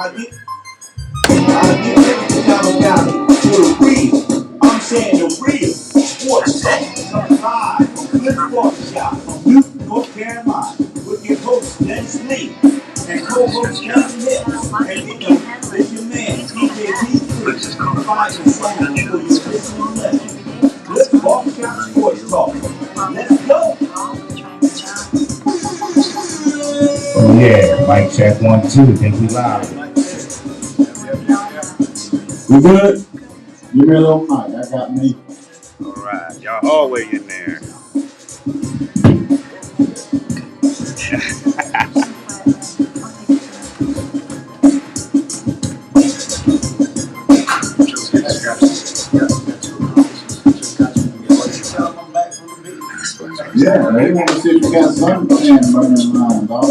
I get Catawba County for the real. I'm saying the real sports talk. Live from Flip's Barbershop from Newton, North Carolina, with your host Dennis Lee and co-host Kevin Hill. And it's your man pt1 find the sound for your listening pleasure. Flip's Barbershop Sports Talk. Let's go. Oh yeah, mic check 1 2. Think we live. We good? Give me a little mic. I got me. All right, y'all always in there. Yeah, they want to see if you got sun tan running around, dog.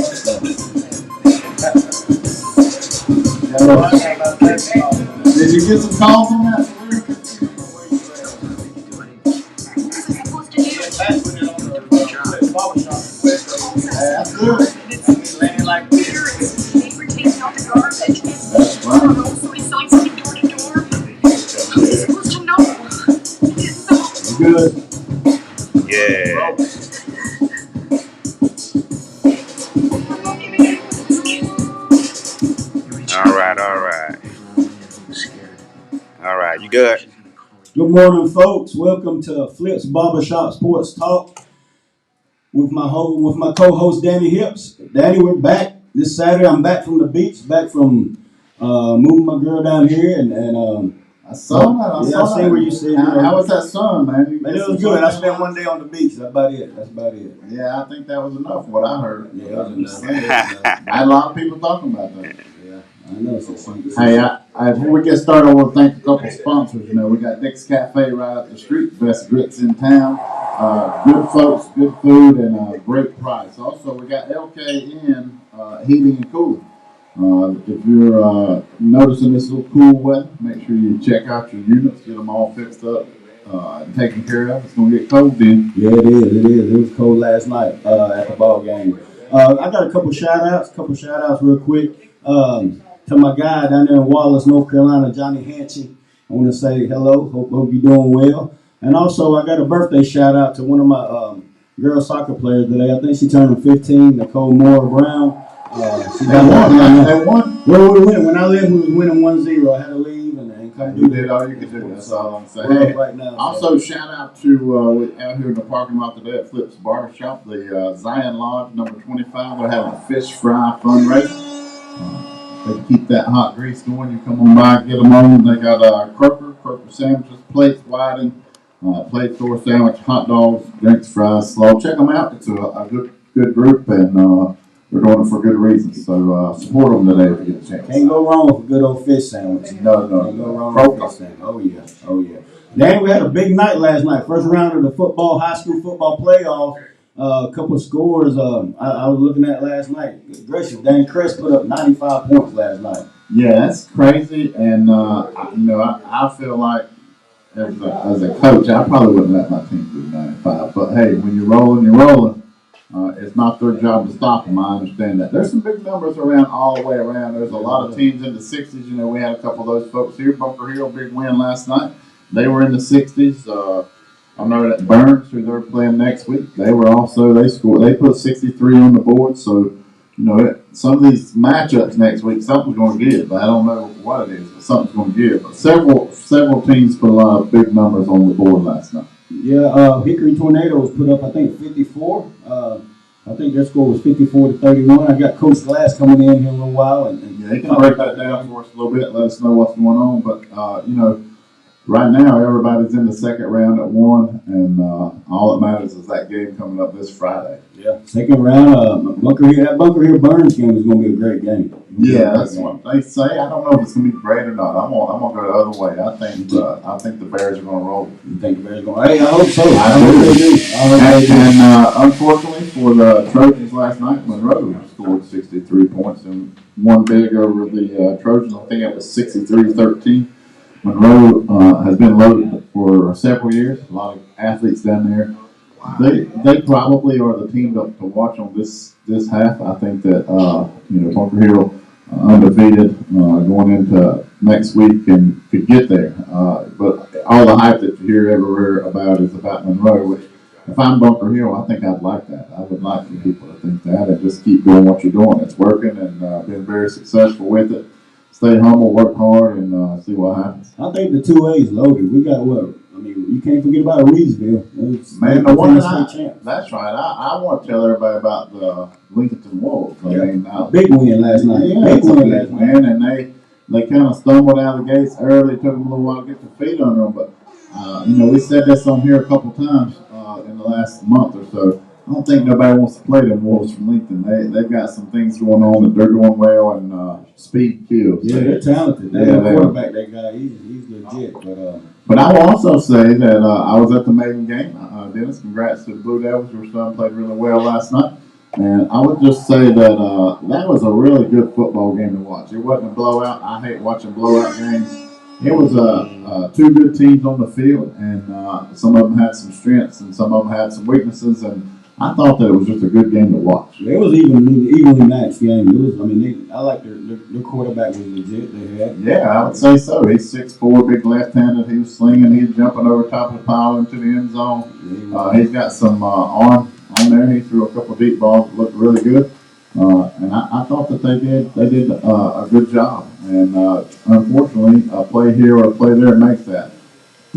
Did you get some calls on that? That's good. That's right. Good. Yeah. All right. You good? Good morning, folks. Welcome to Flip's Barbershop Sports Talk with my co-host Danny Hips. Danny, we're back this Saturday. I'm back from the beach, back from moving my girl down here, and I saw that. I see where you said. How was that sun, man? Man, it was good. I spent one day on the beach. That's about it. Yeah, I think that was enough. What I heard. Yeah, that was enough. I had a lot of people talking about that. Yeah, I know. Hey, before we get started, I want to thank a couple of sponsors. You know, we got Nick's Cafe right up the street, best grits in town. Good folks, good food, and great price. Also, we got LKN Heating and Cooling. If you're noticing this little cool weather, make sure you check out your units, get them all fixed up, and taken care of. It's going to get cold then. Yeah, it is. It was cold last night at the ball game. I got a couple shout outs real quick. To my guy down there in Wallace, North Carolina, Johnny Hanchy. I want to say hello. Hope you're doing well. And also, I got a birthday shout out to one of my girl soccer players today. I think she turned 15, Nicole Moore Brown. She got won. Well, we win. When I left, we was winning 1-0. I had to leave and come do that. You did all you could do. That's all I'm saying. Hey, right now. Also, shout out to out here in the parking lot today at Flip's Barbershop, the Zion Lodge, number 25. They're having a fish fry fundraiser. They keep that hot grease going. You come on by, get them on. They got croaker sandwiches, plates, whiting, plate store sandwich, hot dogs, drinks, fries, slaw. Check them out. It's a good group, and they're doing it for good reasons. So support them today if you get a chance. Can't go wrong with a good old fish sandwich. No. Can't go wrong with a fish sandwich. Oh yeah. Dan, we had a big night last night. First round of the high school football playoff. A couple of scores I was looking at last night. Gracious, Dan Crest put up 95 points last night. Yeah, that's crazy. And I feel like as a coach, I probably wouldn't let my team do 95. But hey, when you're rolling. It's not their job to stop them. I understand that. There's some big numbers around all the way around. There's a lot of teams in the 60s. You know, we had a couple of those folks here. Bunker Hill, big win last night. They were in the 60s. I know that Burns, who they're playing next week, they scored. They put 63 on the board. So, some of these matchups next week, something's going to give. I don't know what it is, but something's going to give. But several teams put a lot of big numbers on the board last night. Yeah, Hickory Tornadoes put up, I think, 54. I think their score was 54-31. I got Coach Glass coming in here in a little while. And he can break that down for us a little bit, let us know what's going on. But, right now, everybody's in the second round at 1, and all that matters is that game coming up this Friday. Yeah, second round. Bunker Hill Burns game is going to be a great game. Yeah, that's what they say. I don't know if it's going to be great or not. I'm gonna go the other way. I think the Bears are going to roll. You think the Bears are going to? Hey, I hope so. I hope they do. And unfortunately for the Trojans last night, Monroe scored 63 points and won big over the Trojans. I think it was 63-13. Monroe has been loaded for several years. A lot of athletes down there. They probably are the team to watch on this half. I think that Bunker Hill undefeated going into next week and could get there. But all the hype that you hear everywhere about is about Monroe, which if I'm Bunker Hill, I think I'd like that. I would like for people to think that and just keep doing what you're doing. It's working and been very successful with it. Stay humble, work hard, and see what happens. I think the 2A is loaded. We got what? I mean, you can't forget about Reedsville. Man, the one that's right. I want to tell everybody about the Lincoln Wolves. I mean, big win last night. Yeah, big win last night. And they kind of stumbled out of the gates early. Took them a little while to get their feet under them. But, we said this on here a couple times in the last month or so. I don't think nobody wants to play them Wolves from Lincoln. They've got some things going on that they're doing well, and speed kills. Yeah, they're talented. That quarterback, that guy, he's legit. But I will also say that I was at the Maiden game. Dennis, congrats to the Blue Devils. Your son played really well last night. And I would just say that that was a really good football game to watch. It wasn't a blowout. I hate watching blowout games. It was two good teams on the field, and some of them had some strengths and some of them had some weaknesses. And I thought that it was just a good game to watch. It was evenly matched game. I like their quarterback was legit. They had. Yeah, I would say so. He's 6'4", big left-handed. He was slinging. He was jumping over top of the pile into the end zone. He's got some arm on there. He threw a couple deep balls that looked really good. And I thought that they did a good job. And unfortunately, a play here or a play there makes that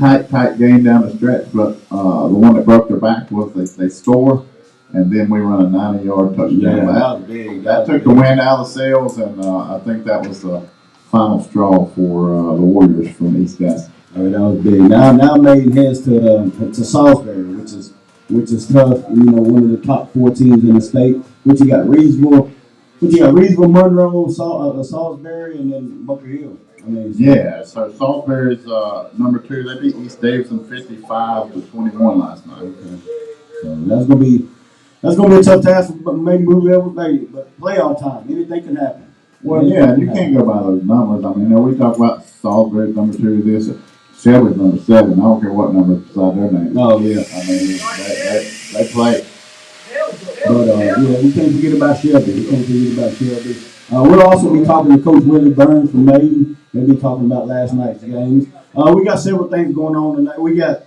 tight game down the stretch. But the one that broke their back was they score, and then we run a 90-yard touchdown. Yeah, that was big. That took the wind out of the sails, and I think that was the final straw for the Warriors from East Gaston. Oh, that was big. Now Maiden heads to Salisbury, which is tough. One of the top 4 teams in the state. Which you got Reedsville, Monroe, Salisbury, and then Bunker Hill. So Salisbury's number 2. They beat East Davidson 55-21 last night. Okay. So that's gonna be a tough task for maybe Blue Devils, but playoff time, anything can happen. Well, yeah, you can't go by those numbers. I mean, we talk about Salisbury's number 2, this. Shelby's number 7. I don't care what number beside their name. Oh yeah. I mean, they play. But we can't forget about Shelby. We'll also be talking to Coach Willie Burns from Maiden. They'll be talking about last night's games. We got several things going on tonight. We got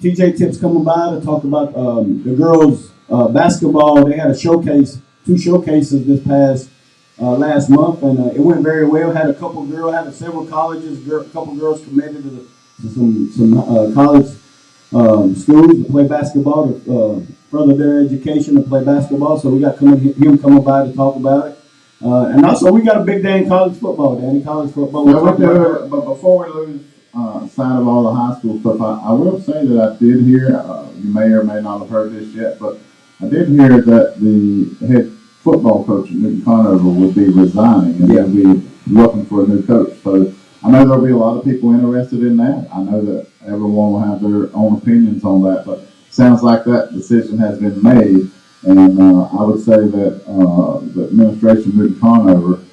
TJ Tips coming by to talk about the girls basketball. They had a showcase, 2 showcases this past last month, and it went very well. Had several colleges, a couple girls committed to some college schools to play basketball, to further their education to play basketball. So we got him coming by to talk about it. And also we got a big day in college football, Danny. College football. But before we lose sight of all the high school stuff, I will say that I did hear, you may or may not have heard this yet, but I did hear that the head football coach at Newton Conover will be resigning and they'll be looking for a new coach. So I know there'll be a lot of people interested in that. I know that everyone will have their own opinions on that, but it sounds like that decision has been made. And I would say that the administration of Newton Conover,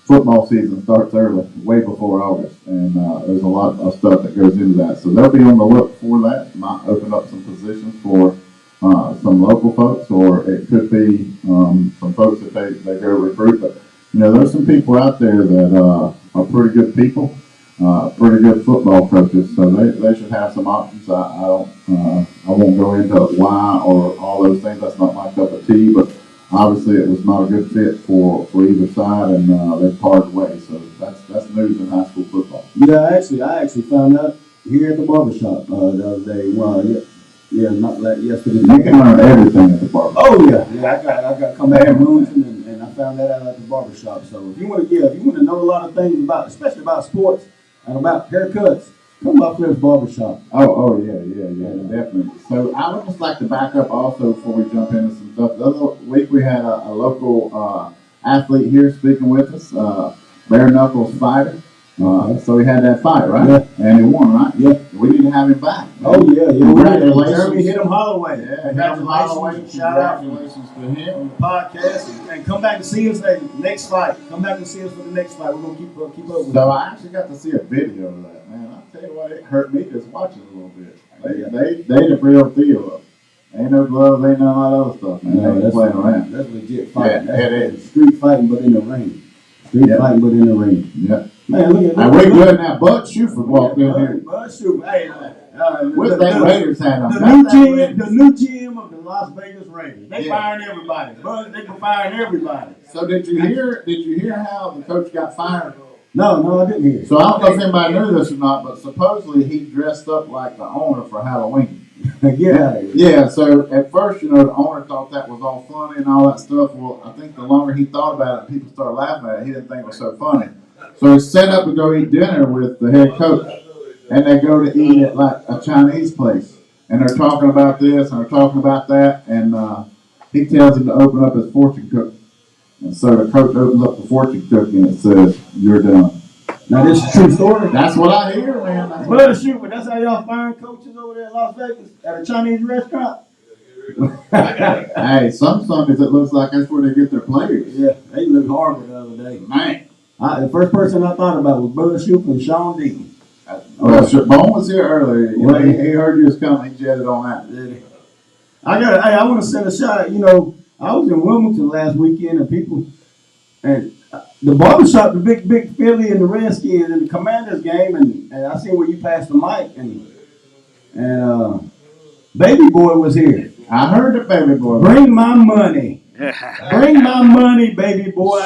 football season starts early, way before August, and there's a lot of stuff that goes into that. So they'll be on the look for that. Might open up some positions for some local folks, or it could be some folks that they go recruit. But there's some people out there that are pretty good people, pretty good football coaches. So they should have some options. I won't go into why or all those things. That's not my cup of tea. But obviously, it was not a good fit for either side, and they parted ways. So that's news in high school football. Yeah, I actually found out here at the barbershop the other day. Well, not like yesterday. You can learn everything at the barbershop. Oh yeah. I got to come back from Bloomington, and I found that out at the barbershop. So if you want to know a lot of things especially about sports and about haircuts, come by Flips Barbershop. Oh yeah, definitely. So I would just like to back up also before we jump into some stuff. The other week we had a local athlete here speaking with us, bare knuckles fighter. So he had that fight, right? Yeah. And he won, right? Yeah. We need to have him back. Oh yeah. Congratulations. Jeremy hit him Holloway. Yeah, Congratulations. Shout out. Congratulations to him On the podcast, and come back and see us next fight. Come back and see us for the next fight. We're gonna keep up with So I actually got to see a video of that, man. I'll tell you what, it hurt me just watching a little bit. They the real deal. Ain't no gloves, ain't none of that other stuff, man. No, they ain't playing around. That's legit fight. Yeah, it is. Street fighting, but in the ring. Street fighting, but in the ring. Yeah. Man, look at And that. we good now. Bud Shuford walked in here. Bud Shuford. Hey, With that Raiders hat on. The new GM of the Las Vegas Raiders. They firing everybody. Bud, they firing everybody. So did you hear how the coach got fired? No, I didn't hear. So I don't know if anybody knew this or not, but supposedly he dressed up like the owner for Halloween. Get out of here. Yeah, so at first, the owner thought that was all funny and all that stuff. Well, I think the longer he thought about it, people started laughing at it. He didn't think it was so funny. So he set up to go eat dinner with the head coach. And they go to eat at like a Chinese place. And they're talking about this and they're talking about that. And he tells him to open up his fortune cookie. And so the coach opens up the fortune cookie and it says, "You're done." Now, this is a true story. That's what I hear, man. Bud Shuford, that's how y'all firing coaches over there in Las Vegas at a Chinese restaurant? Hey, some Sundays it looks like that's where they get their players. Yeah, they looked horrible the other day. Man. The first person I thought about was Bud Shuford and Sean Dean. Well, Bone was here earlier. He heard you was coming. He jetted on that. I want to send a shout out. I was in Wilmington last weekend and the Barbershop, the big Philly and the Redskins and the Commanders game, and I seen where you passed the mic and Baby Boy was here. I heard the Baby Boy. Bring my money. Bring my money, Baby Boy.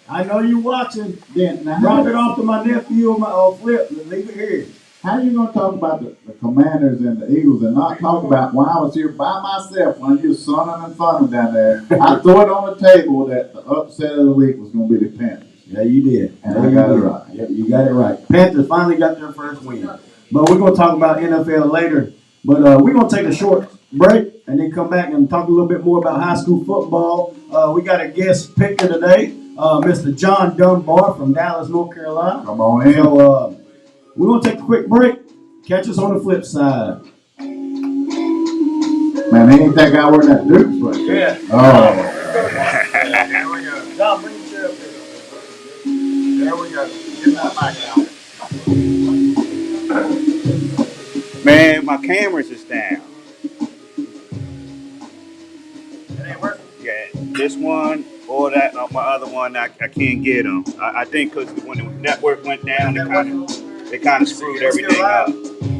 I know you watching. Drop it off to my nephew or my Flip and leave it here. How are you going to talk about the Commanders and the Eagles and not talk about when I was here by myself when you were sunning and funning down there? I threw it on the table that the upset of the week was going to be the Panthers. Yeah, you did. And I got it right. Yep, you got it right. Panthers finally got their first win. But we're going to talk about NFL later. But we're going to take a short break and then come back and talk a little bit more about high school football. We got a guest picker today, Mr. John Dunbar from Dallas, North Carolina. Come on in. So, we're going to take a quick break. Catch us on the flip side. Man, he ain't that guy wearing that Dukes right? Yeah. Oh. There we go. John, bring your chair up here. There we go. Get that mic out. Man, my cameras is down. It ain't working? Yeah, this one or that, my other one, I can't get them. I think because when the network went down, they kind of screwed everything up.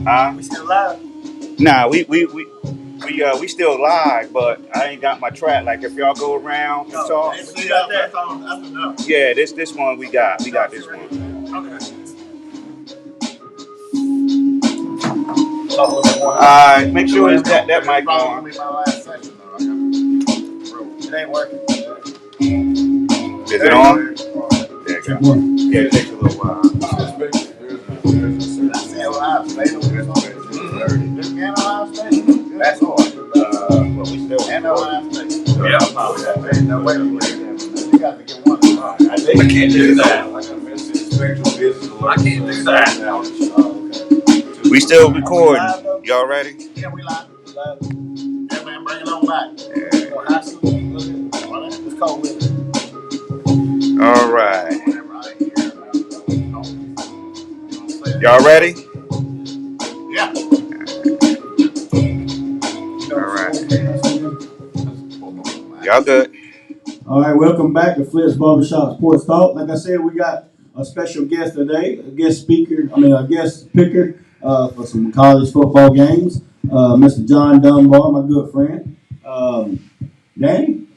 Huh? We still live? Nah, we still live, but I ain't got my track. Like if y'all go around and talk. You got that? That's enough. Yeah, this one we got. We got this one. Okay. Alright, make sure it's that mic on. It ain't working. Is it on? There you go. Yeah, it takes a little while. That's all. Well, we still. Yeah. No, wait a minute. You got to get one. I can't do that. I can't do that. We still recording. Y'all ready? Yeah, we live. Yeah, man, bring it on back. Yeah. It's cold with it. All right. Y'all ready? Yeah. All right. Y'all good? All right, welcome back to Flip's Barbershop Sports Talk. Like I said, we got a special guest today, a guest picker for some college football games, Mr. John Dunbar, my good friend. Danny,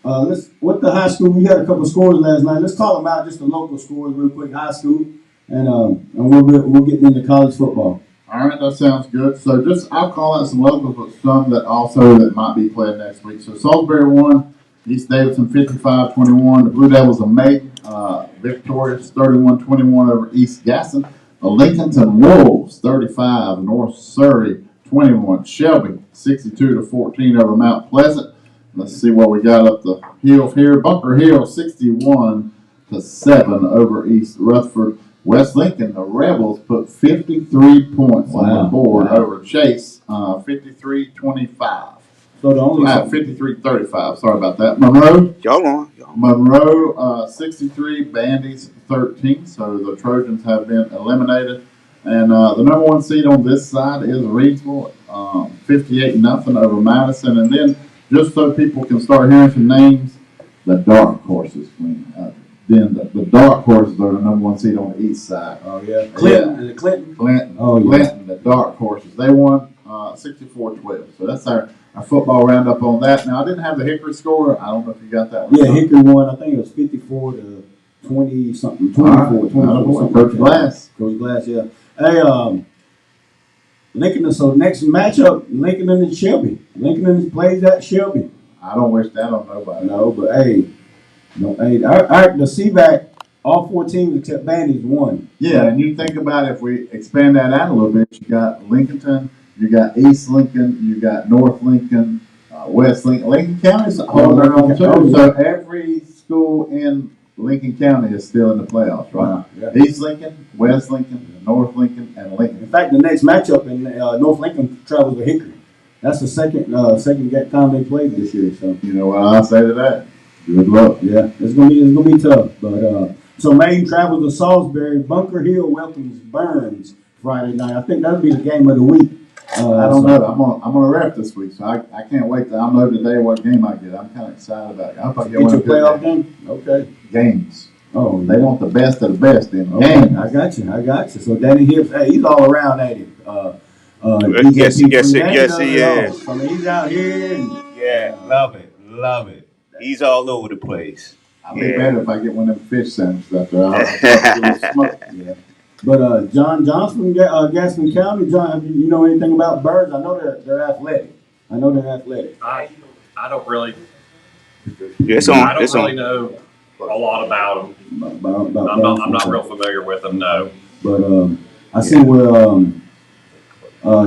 what the high school? We had a couple of scores last night. Let's talk about just the local scores real quick, high school, and we'll get into college football. All right, that sounds good. So I'll call out some locals, but some that might be played next week. So Salisbury won, East Davidson 55-21. The Blue Devils of Macon victorious 31-21 over East Gaston. The Lincolnton Wolves 35, North Surrey 21. Shelby 62-14 over Mount Pleasant. Let's see what we got up the hill here. Bunker Hill 61-7 over East Rutherford. West Lincoln, the Rebels put 53 points on the board over Chase, 53-25. So the only 53-35. Sorry about that. Monroe. Y'all on. Monroe 63, Bandy's 13. So the Trojans have been eliminated. And the number one seed on this side is Reedsville, 58-0 over Madison. And then just so people can start hearing some names, the dark horses win. Then the dark horses are the number one seed on the east side. Oh yeah. Clinton. Is it Clinton? Clinton. Oh, yeah. Clinton, the dark horses. They won 64-12. So that's our football roundup on that. Now I didn't have the Hickory score. I don't know if you got that one. Yeah, Hickory won. I think it was 54 to 20 something. 24. 24. Coach Glass. Coach Glass. Yeah. Hey, Lincoln. So next matchup, Lincoln and Shelby. Lincoln plays at Shelby. I don't wish that on nobody. No, but hey, the CVAC, all 4 teams except Bandy's won. Yeah, and you think about it, if we expand that out a little bit, you got Lincolnton, you got East Lincoln, you got North Lincoln, West Lincoln. Lincoln County's holding their own too. So every school in Lincoln County is still in the playoffs, right? Yeah. East Lincoln, West Lincoln, North Lincoln, and Lincoln. In fact, the next matchup in North Lincoln travels to Hickory. That's the second time they played this year. So you know what I'll say to that? Good luck. Yeah, it's gonna be tough. But so Maine travels to Salisbury. Bunker Hill welcomes Burns Friday night. I think that'll be the game of the week. I don't know. I'm on a ref this week, so I can't wait. I'll know today what game I get. I'm kind of excited about it. I hope I get one your of the playoff game. Okay. Games. Oh, They want the best of the best in okay. games. I got you. So Danny Hibbs, hey, he's all around, ain't he? Yes, he is. I mean, he's out here. And, Yeah, love it. He's all over the place. I'll be better if I get one of them fish sandwiches out there. Yeah. But John Johnson from Gaston County. John, you know anything about Birds? I know they're athletic. I don't really. It's on. I don't really know a lot about them. I'm not real familiar with them. No. But I see where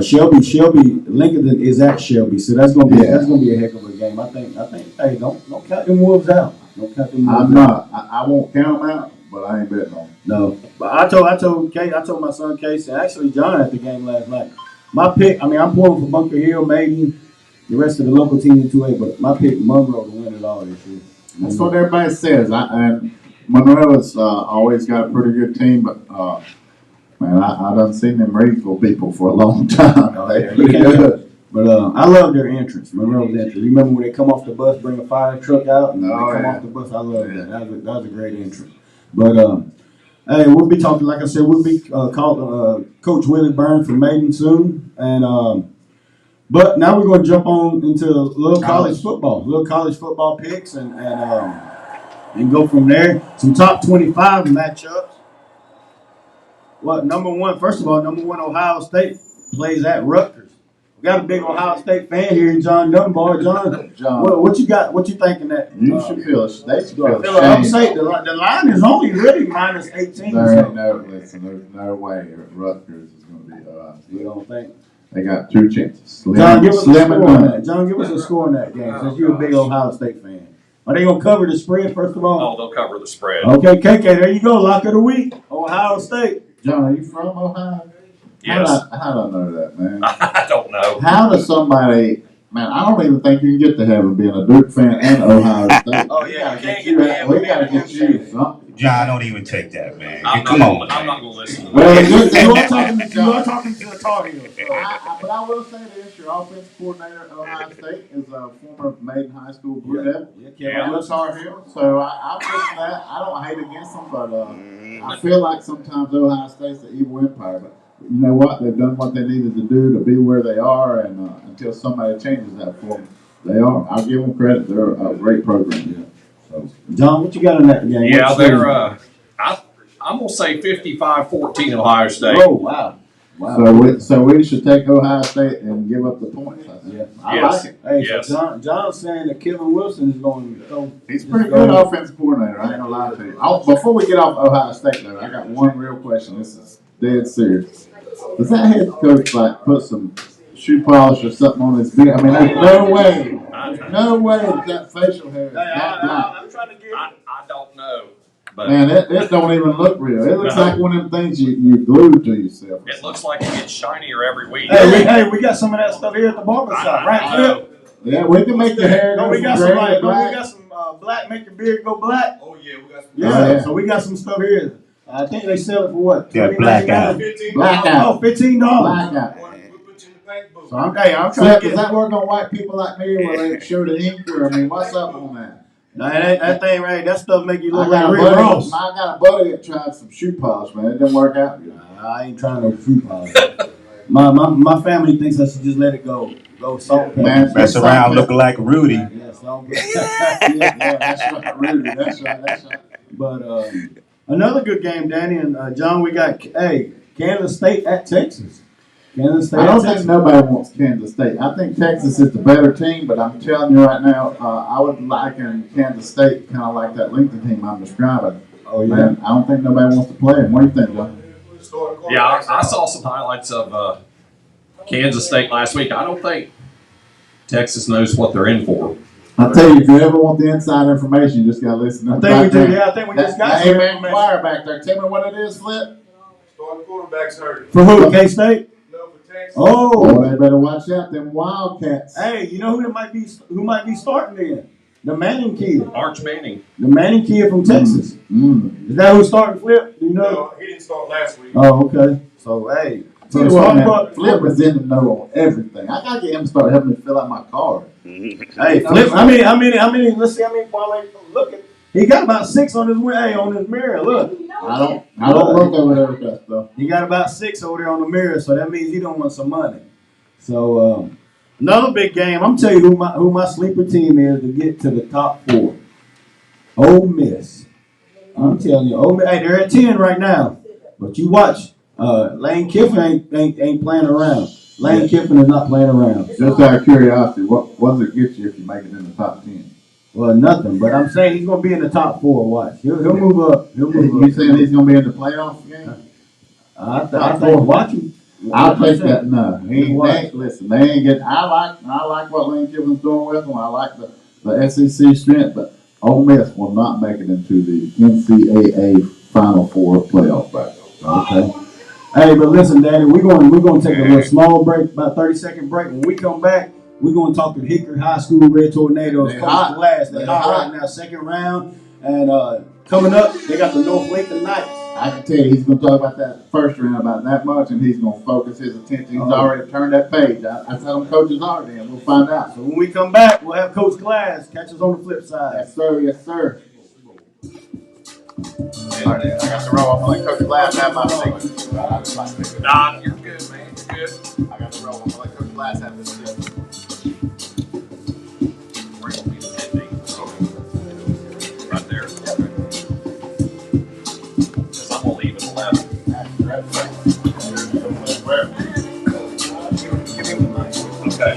Shelby Lincoln is at Shelby, so that's gonna be a heck of a game. I think. Hey, don't count them wolves out. Don't count them wolves out. I won't count them out, but I ain't betting on them. No, but I told my son Casey, and actually John at the game last night. My pick, I'm pulling for Bunker Hill, Maiden, the rest of the local team in 2A, but my pick Monroe to win it all this year. That's what everybody says. And Monroe has always got a pretty good team, but man, I done seen them Reedsville people for a long time. They're pretty good. But I love their entrance, Monroe's entrance. You remember when they come off the bus, bring a fire truck out, and they come off the bus? I love that. That was a great entrance. But hey, we'll be talking, like I said, we'll be calling Coach Willie Burns from Maiden soon. And but now we're going to jump on into little college football picks, and go from there. Some top 25 matchups. Number one Ohio State plays at Rutgers. We got a big Ohio State fan here, John Dunbar. John, what you got? What you thinking that? You should feel it. They should feel ashamed. I'm saying the line is only really minus 18. There's no way Rutgers is going to be Ohio State. You don't think? They got 2 chances. John, give us a score on that. John, give us a score on that game since you're a big Ohio State fan. Are they going to cover the spread first of all? Oh, they'll cover the spread. Okay, KK, there you go. Lock of the week, Ohio State. John, are you from Ohio? Yes. How do I know that, man? I don't know. How does somebody, man, I don't even think you can get to heaven being a Duke fan and Ohio State. Oh, yeah, you can't We got to get you something. John, don't even take that, man. I'm Come not on. I'm not going to listen to Well, that. You are talking to the Tar Heels. But I will say this: your offensive coordinator at Ohio State is a former Maiden High School Blue Devil. Yeah. Tar Heel. So I'm pushing that. I don't hate against them, but I feel like sometimes Ohio State's the evil empire. But you know what? They've done what they needed to do to be where they are, and until somebody changes that for them, they are. I'll give them credit. They're a great program. Yeah. So, John, what you got in that game? Yeah, they're. I'm going to say 55-14 Ohio State. Oh, wow. So we should take Ohio State and give up the points. Yeah, I Yes. like it. Hey, Yes. so John's saying that Kevin Wilson is going to go. He's pretty good offensive coordinator. I ain't gonna lie to you. Before we get off Ohio State, though, I got one real question. This is dead serious. Does that head coach like put some shoe polish or something on his beard? I mean, there's no way that facial hair is that black. I'm trying to get. I don't know. But Man, it don't even look real. It looks like one of them things you glue to yourself. it looks like it gets shinier every week. Hey, we got some of that stuff here at the barbershop, right? I know. Yeah, we can make your hair go We from got gray some to black. black, make your beard go black. Oh yeah, we got some. Yeah, so we got some stuff here. I think they sell it for what? Yeah, blackout. Oh, $15. Blackout. We put you in the bank book. So I'm trying Flip, to does get. that work on white people like me where they show the ink or, I mean, what's up on that? Nah, that thing right, that stuff make you I look like got a Rick buddy. Ross. I got a buddy that tried some shoe polish, man. It didn't work out. I ain't trying no shoe polish. my family thinks I should just let it go. Go salt and Man, pepper. Mess around looking like Rudy. Yeah, salt and pepper. yeah, that's right, Rudy. That's right. But another good game, Danny and John. We got Kansas State at Texas. Kansas State. I don't at think Texas. nobody wants Kansas State. I think Texas is the better team, but I'm telling you right now, I would liken Kansas State kind of like that Lincoln team I'm describing. Oh yeah. Man, I don't think nobody wants to play them. What do you think, John? Yeah, I saw some highlights of Kansas State last week. I don't think Texas knows what they're in for. I tell you, if you ever want the inside information, you just gotta listen to I think we do. Yeah, I think we just got that some amen information. choir back there. Tell me what it is, Flip. Starting quarterback's hurt. For who? K State. No, for Texas. Oh, Oh. they better watch out. Them Wildcats. Hey, you know who might be starting then? The Manning kid. Arch Manning. The Manning kid from Texas. Mm. Is that who's starting Flip? Do you know? No, he didn't start last week. Oh, okay. So hey. Tell you what, man, Flip is in the know on everything. I gotta get him to start helping me fill out my card. Hey, Flip. How many? Let's see how many parlays. Look at. He got about 6 on his mirror. Look. I don't look over there with that stuff. He got about 6 over there on the mirror, so that means he don't want some money. So another big game. I'm telling you who my sleeper team is to get to the top 4. Ole Miss. I'm telling you, Ole Miss. Hey, they're at 10 right now, but you watch. Lane Kiffin ain't playing around. Lane Kiffin is not playing around. Just out of curiosity, what does it get you if you make it in the top 10? Well, nothing. But I'm saying he's gonna be in the top 4. Watch. He'll move up. You saying he's gonna be in the playoff game? I think. Watch him. I'll take that. No, listen. They ain't get. I like what Lane Kiffin's doing with them. I like the SEC strength, but Ole Miss will not make it into the NCAA Final Four playoff bracket. Okay. Hey, but listen, Danny, we're going to take a little small break, about 30-second break. When we come back, we're going to talk to Hickory High School Red Tornadoes. They're hot. They're hot right now, second round. And coming up, they got the North Lincoln Knights. I can tell you, he's going to talk about that first round about that much, and he's going to focus his attention. He's already turned that page. I tell him coaches are there. We'll find out. So when we come back, we'll have Coach Glass catch us on the flip side. Yes, sir. Yes, sir. All right, I got to roll. I'm going to let Coach Glass have my seat. Nah, you're good, man. You're good. I got to roll. I'm going to let Coach Glass have this seat. Where will be the ending? Right there. Because I'm going to leave at 11. Okay.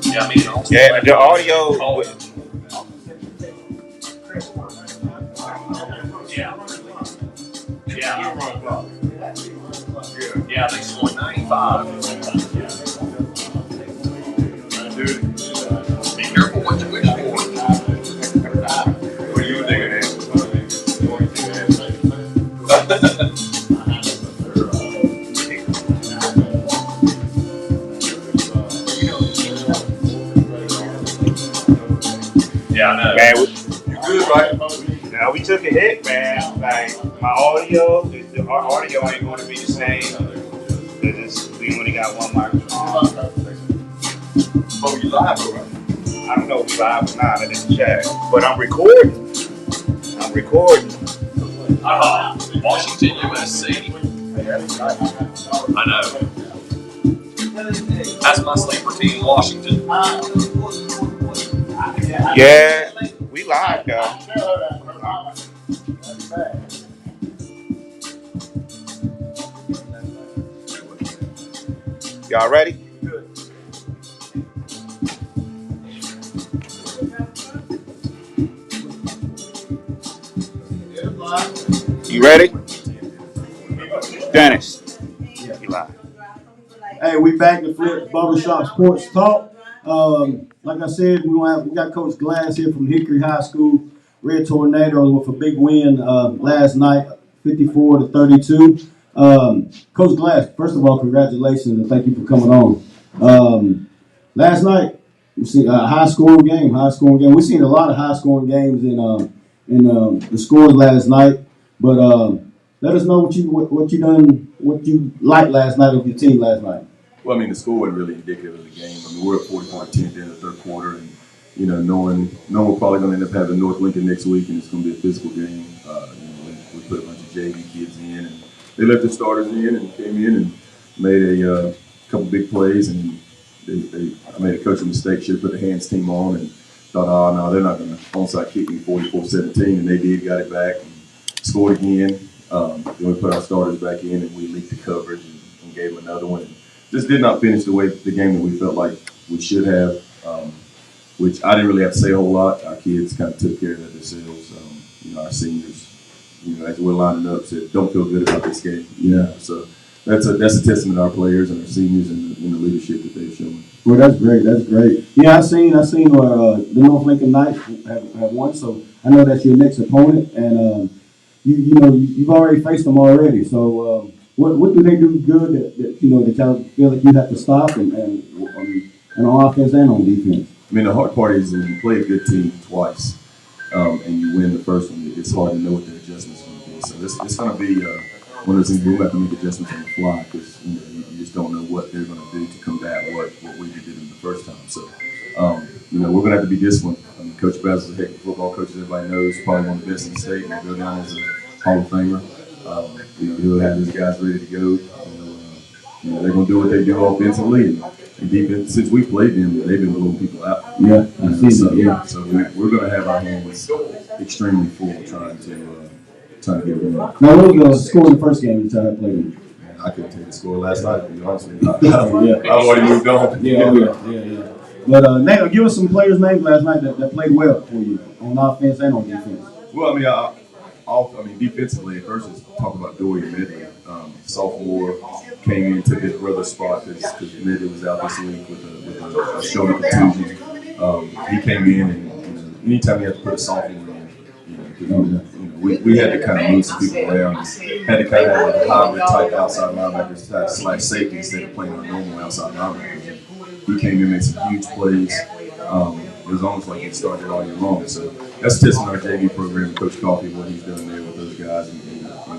Yeah, I mean, also Yeah, the audio. Yeah, they scored 95. Be careful what you wish for. What are you thinking? Yeah, I know. Man, You good, right? now we took a hit, man. Like my audio, our audio ain't going to be the same because we only got one microphone. Oh, you live, bro? I don't know if we live or not. I didn't check, but I'm recording. Washington, USC. I know. That's my sleeper team, Washington. Yeah, we live though. Y'all ready? You ready? Dennis. You live. Hey, we back to Flip Barbershop Sports Talk. Like I said, we got Coach Glass here from Hickory High School. Red Tornadoes with a big win last night, 54-32. Coach Glass, first of all, congratulations and thank you for coming on. Last night, We see a high scoring game. We've seen a lot of high scoring games in the scores last night. But let us know what you liked last night of your team last night. Well, I mean, the score wasn't really indicative of the game. I mean, we're up 44-10 at the end of the third quarter, and knowing we're probably going to end up having North Lincoln next week, and it's going to be a physical game. We put a bunch of JV kids in, and they left the starters in and came in and made a couple big plays, and they made a coaching mistake. Should have put the hands team on, and thought, oh no, they're not going to onside kick me 44-17, and they did, got it back, and scored again. Then we put our starters back in, and we leaked the coverage and gave them another one. Just did not finish the game that we felt like we should have, which I didn't really have to say a whole lot. Our kids kind of took care of that themselves. Our seniors, as we're lining up, said, don't feel good about this game. Yeah. So that's a testament to our players and our seniors and the leadership that they've shown. Well, that's great. Yeah, I seen the North Lincoln Knights have won, so I know that's your next opponent, and you've already faced them already. So what do they do good that y'all feel like you have to stop and on offense and on defense? I mean, the hard part is when you play a good team twice and you win the first one, it's hard to know what the adjustments are going to be. So it's going to be one of those things we'll have to make adjustments on the fly because you just don't know what they're going to do to combat what we did in the first time. So we're going to have to be disciplined. I mean, Coach Bass is a heck of a football coach, as everybody knows, probably one of the best in the state. He'll go down as a Hall of Famer. He'll have his guys ready to go. They're going to do what they do offensively. And defense, since we played them, they've been blowing people out. Yeah, I see that. Yeah. So we're going to have our hands extremely full trying to get it in. Now, what was the score in the first game that y'all played them? I couldn't take the score last night, to be honest with you. I've already moved on. Yeah. But Nate, give us some players' names last night that played well for you on offense and on defense. Well, I mean, defensively, at first, let's talk about Dorian Medley. Sophomore, came in, took his brother's spot because Medley was out this week with a shoulder contusion. He came in, and anytime you have to put a sophomore in, we had to kind of move some people around. Had to kind of have a hybrid type outside linebacker slash safety instead of playing a normal outside linebacker. He came in, made some huge plays. It was almost like he started all year long. So that's testing our JV program and Coach Coffey, what he's done there with those guys and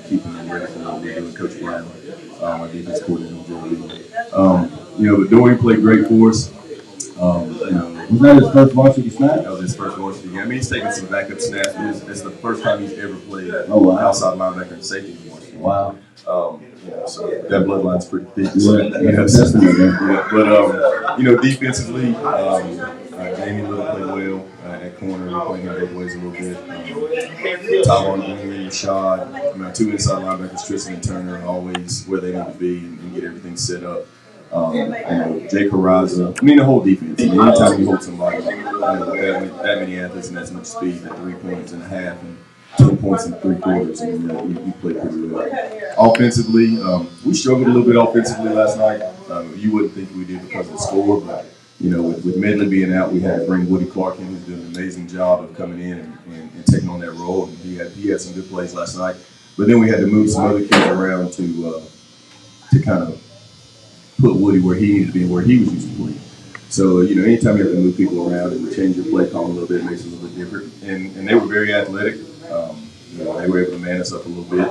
keeping them ready for what we're doing. Coach Brown, our defense coordinator on JV. But Dorian played great for us. Was that his first varsity snap? That was his first varsity game. I mean, he's taken some backup snaps, but it's the first time he's ever played outside linebacker and safety in varsity. Wow. So that bloodline's pretty thick. But defensively, Damien Little played well at corner. We're playing him both ways a little bit. Tyler Green, Rashad, two inside linebackers, Tristan and Turner, are always where they need to be and get everything set up. Jay Carraza. I mean, the whole defense. I mean, anytime you hold somebody with that many athletes and that much speed at 3 points and a half and 2 points in 3 quarters, and you played pretty well. Offensively, we struggled a little bit offensively last night. You wouldn't think we did because of the score, but with Medley being out, we had to bring Woody Clark in, who's doing an amazing job of coming in and taking on that role. And he had some good plays last night, but then we had to move some other kids around to kind of put Woody where he needed to be and where he was used to playing. So, anytime you have to move people around and change your play call a little bit, it makes it a little bit different. And they were very athletic. They were able to man us up a little bit.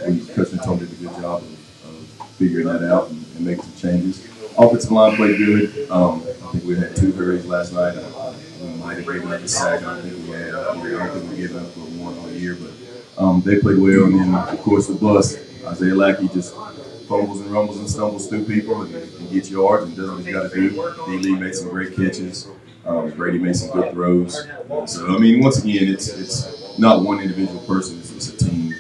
And Coach Natone did a good job of figuring that out and making some changes. Offensive line played good. I think we had 2 hurries last night. We might have given up a sack. I don't think we had. I don't think we gave up for 1 all year, but they played well. And then, of course, the bus, Isaiah Lackey just fumbles and rumbles and stumbles through people and gets yards and does what he's got to do. D-Lee made some great catches. Brady made some good throws. So, I mean, once again, it's not one individual person. It's a team,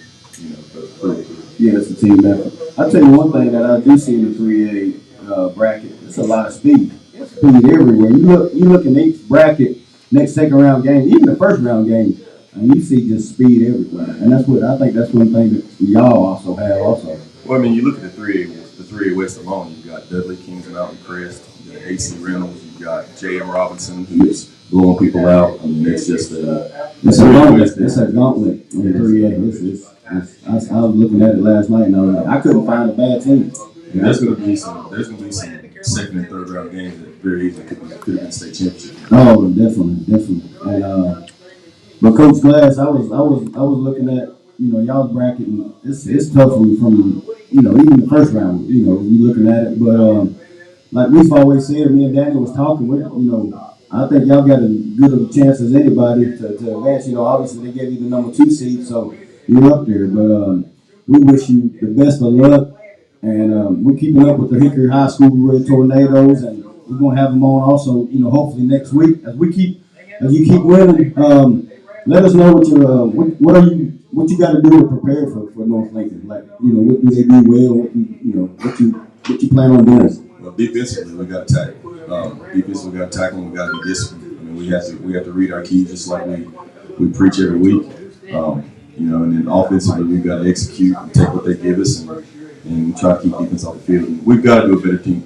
Yeah, it's a team effort. I'll tell you one thing that I do see in the 3A bracket. It's a lot of speed. Speed everywhere. You look in each bracket, next second round game, even the first round game, and you see just speed everywhere. And I think that's one thing that y'all also have also. Well, I mean, you look at the 3A West alone, you've got Dudley, Kings Mountain Crest, you've got AC Reynolds, you've got J.M. Robinson, who's blowing people out. I mean, it's just it's a gauntlet. It's a gauntlet in the 3A. I was looking at it last night, and I couldn't find a bad team. And there's going to be some second and third round games that very easily could have been state championship. Oh, definitely. And but Coach Glass, I was looking at y'all's bracket, and it's tough from even the first round. You looking at it, but like we've always said, me and Danny was talking with I think y'all got as good of a chance as anybody to advance. Obviously they gave you the number 2 seed, so you're up there. But we wish you the best of luck. And we're keeping up with the Hickory High School Red Tornadoes, and we're gonna have them on also. Hopefully next week as you keep winning. Let us know what you got to do to prepare for North Lincoln. Like what do they do well? What you plan on doing? Well, defensively we got to tackle. Defensively we got to tackle. We got to be disciplined. I mean, we have to read our keys just like we preach every week. And then offensively we got to execute and take what they give us and try to keep defense off the field. And we've got to do a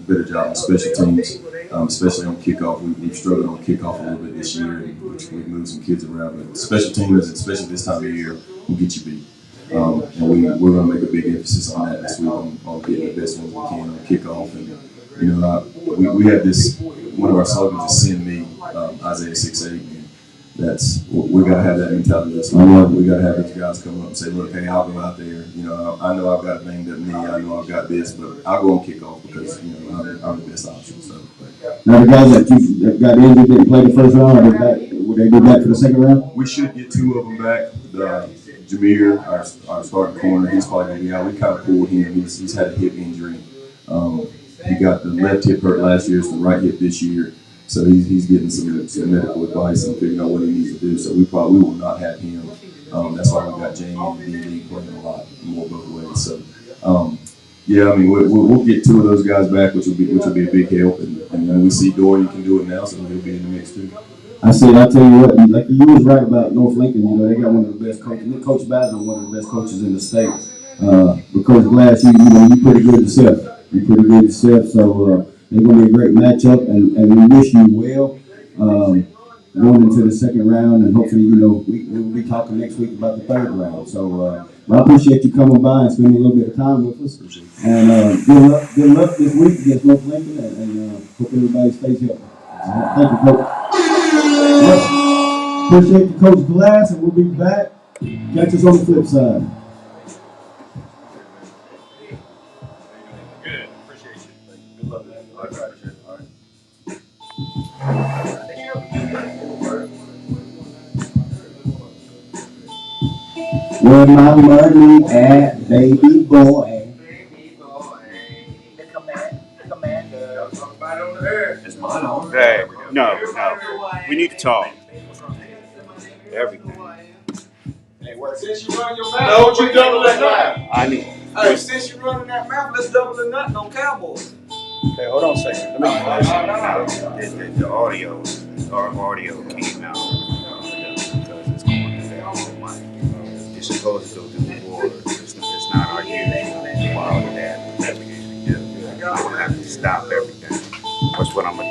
better job on special teams, especially on kickoff. We've struggled on kickoff a little bit this year, and we've moved some kids around. But special teams, especially this time of year, will get you beat. And we're going to make a big emphasis on that this week on getting the best ones we can on kickoff. And we have this. One of our slogans is "Send me," Isaiah 6:8. We got to have that mentality. We got to have those guys come up and say, "Look, hey, I'll go out there. I know I've got a banged up knee. I know I've got this, but I'll go and kick off because I'm the best option." So now the guys that got injured didn't play the first round. Would they be back for the second round? We should get 2 of them back. Jameer, our starting corner, he's probably gonna be out. We kind of pulled him. He's had a hip injury. He got the left hip hurt last year. It's the right hip this year. So he's getting some medical advice and figuring out what he needs to do. So we will not have him. That's why we got Jamie and D.D. playing a lot more both ways. So I mean we'll get 2 of those guys back, which will be a big help. And when we see Dory can do it now, so he'll be in the mix too. I'll tell you what, like you was right about North Lincoln. They got one of the best coaches. Coach Basel, one of the best coaches in the state. But Coach Glass, you pretty good yourself. So it's going to be a great matchup, and we wish you well going into the second round, and hopefully, we'll be talking next week about the third round. So I appreciate you coming by and spending a little bit of time with us. And good luck this week against North Lincoln, and hope everybody stays healthy. Thank you, Coach. Appreciate the Coach Glass, and we'll be back. Catch us on the flip side. Good. Appreciate you. Good luck. All right. All right. Where my money at, baby boy? Is mine on? Hey, no. We need to talk. Everything. Hey, well, since you run your mouth, don't you double that nut? I need. Hey, since you running that mouth, let's double the nut on Cowboys. Okay, hold on a second. The audio came out because it's going to that. It's supposed to go through the board. It's not our usual. Wow, that's what we usually do. I'm gonna have to stop everything. That's what I'm gonna do.